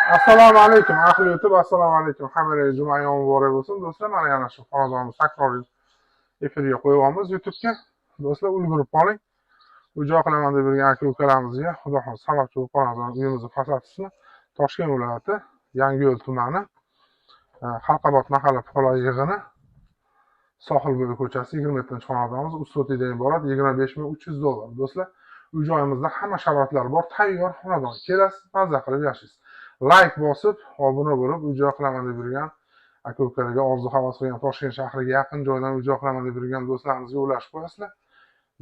Assalomu alaykum ahli YouTube, assalomu alaykum. Hammaga juma muborak bo'lsin. Do'stlar, mana yana shu xonadonni takroriy efirga qo'yamiz YouTube'ga. Do'stlar, ulgurib qoling. Uy-joy qilaman deb yurgan aka-ukalarimizga Xudo xohlasa sababchi bo'lib qolamiz. Uyimizni fasadisini Toshkent viloyati Yangiyo'l tumani Halqabod mahalla fuqarolar yig'ini Sohilbo'yi ko'chasi 27-xonadonimiz ustotidan iborat $25,300. Do'stlar, uy-joyimizda hamma sharoitlari bor, tayyor xonadon. Kelasiz, mazza qilib yashaysiz. Like bosib, obuna bo'lib, uy-joy qilaman deb yurgan aka-ukalarga, orzu havas qilgan Toshkent shahriga yaqin joydan uy-joy qilaman deb yurgan do'stlarimizga ulashib qo'yasizlar.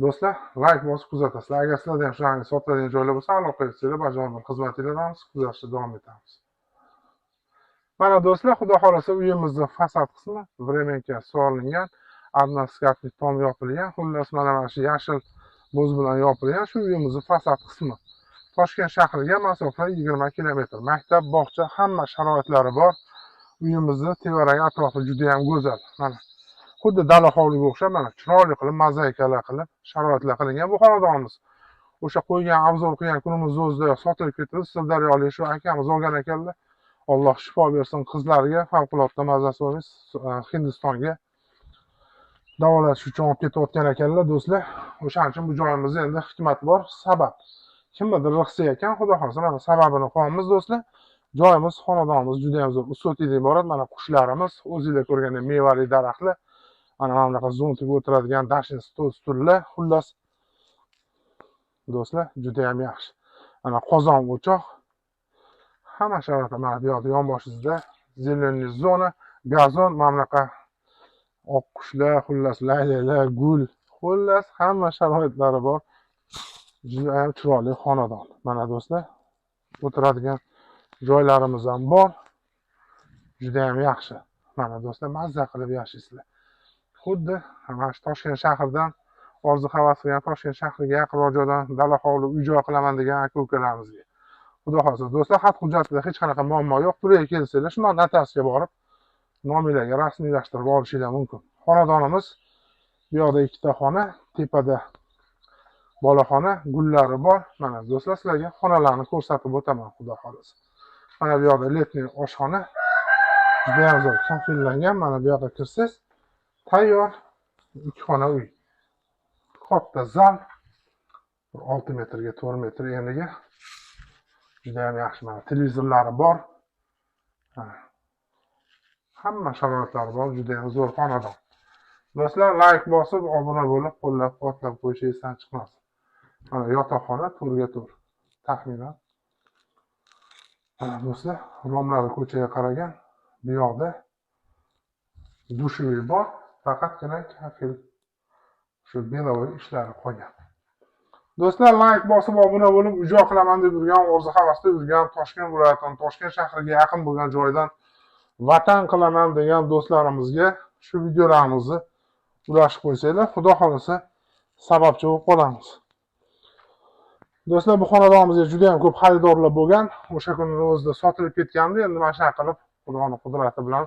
Do'stlar, like bosib kuzatasizlar. Agar sizlarda ham shunaqa sotadigan joylar bo'lsa, aloqa qilsanglar, bajondir xizmatlarimiz kuzatishda davom etamiz. Mana do'stlar, xudo xolasa uyimizning fasad qismi vremenka solingan, adnoskatli tom yopilgan. Xullas, mana shu yashil bo'z bilan yopilgan shu uyimizning fasad qismi. Toshkent shahriga masofa 20 kilometr. Maktab, bog'cha, hamma sharoitlari bor. Uyimizni tevarak atrofi juda ham go'zal. Mana xuddi dala hovliga o'xshab, mana chiroyli qilib, mozaikalar qilib, sharoitlar qilingan bu xonadonimiz. O'sha qo'ygan obzor qilgan kunimiz o'zida sotilib ketdi. Sirdaryolik shu akamiz olgan ekanlar. Alloh shifo bersin qizlarga, favqulodda mazasi bo'lmiz. Hindistonga davolash uchun olib ketayotgan ekanlar do'stlar. O'shaning uchun bu joyimizda endi hikmat bor, sabab. Kimdir riqsi ekan, xudo xolasa mana sababini qo'yamiz do'stlar. Joyimiz, xonadonimiz juda ham zo'r. Ustotidan iborat. Mana qushlarimiz, o'zingizlar ko'rgandek mevali daraxtlar, mana bunaqa zo'ntiga o'tiradigan dashin stullar, xullas do'stlar, juda ham yaxshi. Mana qozon o'choq, hamma sharoitlar mana bu yoqda yonboshingizda zelenniy zona, gazon, mana bunaqa oq qushlar, xullas laylaklar, gul, xullas hamma sharoitlari bor. Juda ham chiroyli xonadon. Mana do'stlar, o'tiradigan joylarimiz ham bor. Juda ham yaxshi. Mana do'stlar, mazza qilib yashaysizlar. Xuddi mana shu Toshkent shahridan orzu havas qilgan Toshkent shahriga yaqinroq joydan dala hovli uy-joy qilaman degan aka-ukalarimizga. Xudo xolasa do'stlar, xat hujjatida hech qanaqa muammo yo'q. Burga kelsanglar, shu notariusga borib, nominglarga rasmiylashtirib olishinglar mumkin. Xonadonimiz bu yoqda ikkita xona, tepada boloxona, gullari bor. Mana do'stlar, sizlarga xonalarni ko'rsatib o'taman, xudo xolasa. Mana bu yoqda letniy oshxona, juda ham zo'r kafillangan. Mana bu yoqqa kirsangiz, tayyor ikki xona uy. Katta zal, 6 metrga 4 metr eniga. Juda ham yaxshi. Mana televizorlari bor. Hamma sharoitlari bor, juda ham zo'r xonadon. Do'stlar, like bosib, obuna bo'lib, qo'llab-quvvatlab qo'yishingizdan chiqmasin. Mana yotoqxona to'rga to'r. Taxminan. Mana do'stlar, romlari ko'chaga qaragan. Bu yoqda dush uy bor, faqatgina kafil shu belovoy ishlari qolgan. Do'stlar, like bosib, obuna bo'lib, uy-joy qilaman deb yurgan, orzu havasda yurgan, Toshkent viloyatidan, Toshkent shahriga yaqin bo'lgan joydan vatan qilaman degan do'stlarimizga shu videolarimizni ulashib qo'ysanglar, xudo xolasa sababchi bo'lib qolamiz. Do'stlar, bu xonadonimizga juda ham ko'p xaridorlar bo'lgan. O'sha kunning o'zida sotilib ketgandi. Endi mana shunaqa qilib, Xudoning qudrati bilan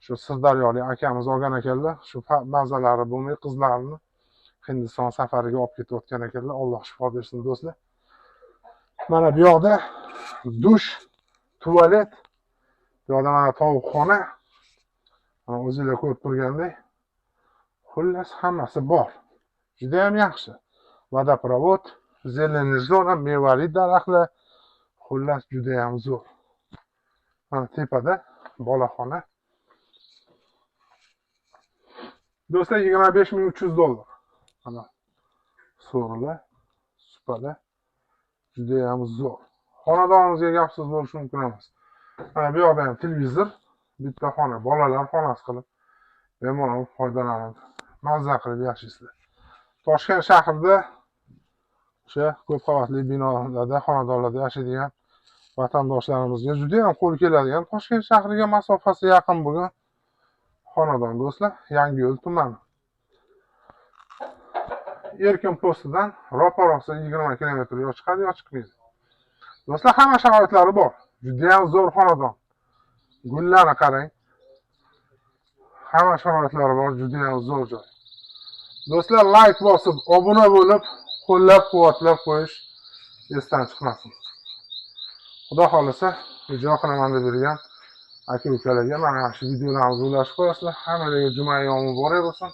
shu Sirdaryolik akamiz olgan ekanlar. Shu mazalari bo'lmay qizlarni Hindiston safariga olib ketayotgan ekanlar. Alloh shifo bersin do'stlar. Mana bu yoqda dush, tualet, bu yoqda mana tovuqxona. Mana o'zingizlar ko'rib turgandek, xullas hammasi bor. Juda ham yaxshi. Vodoprovod, zelenniy zona, mevali daraxtlar, xullas juda ham zo'r. Mana tepada boloxona. Do'stlar, $25,300. Mana so'rlar, supalar juda ham zo'r. Xonadonimizga gapsiz bo'lishi mumkin emas. Mana bu yoqda ham televizor, bitta xona, bolalar xonasi qilib bemalol foydalanib, mazza qilib yashaysizlar. Toshkent shahrida o'sha ko'p qavatli binolarda, xonadonlarda yashaydigan vatandoshlarimizga juda ham qo'l keladigan, Toshkent shahriga masofasi yaqin bo'lgan xonadon do'stlar, Yangiyo'l tumani. Erkin postidan ro'paroqsa 20 kilometr yo chiqadi yo chiqmaydi. Do'stlar, hamma sharoitlari bor. Juda ham zo'r xonadon. Gullarni qarang. Hamma sharoitlari bor, juda ham zo'r joy. Do'stlar, like bosib, obuna bo'lib, qo'llab-quvvatlab qo'yish esdan chiqmasin. Xudo xolasa ijro qilaman deb yurgan aka ukalarga mana shu videolarimizni ulashib qo'yasizlar. Hammalarga juma yomi muborak bo'lsin.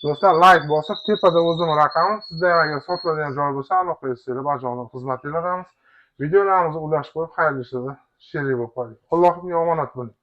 Do'stlar, like bosib, tepada o'zimning raqamim, sizda ham agar sotiladigan joy bo'lsa, aloqalashinglar, bajonidil xizmat beramiz. Videolarimizni ulashib qo'yib, xayrli ishlarda sherik bo'lib qoling. Allohga omonat bo'ling.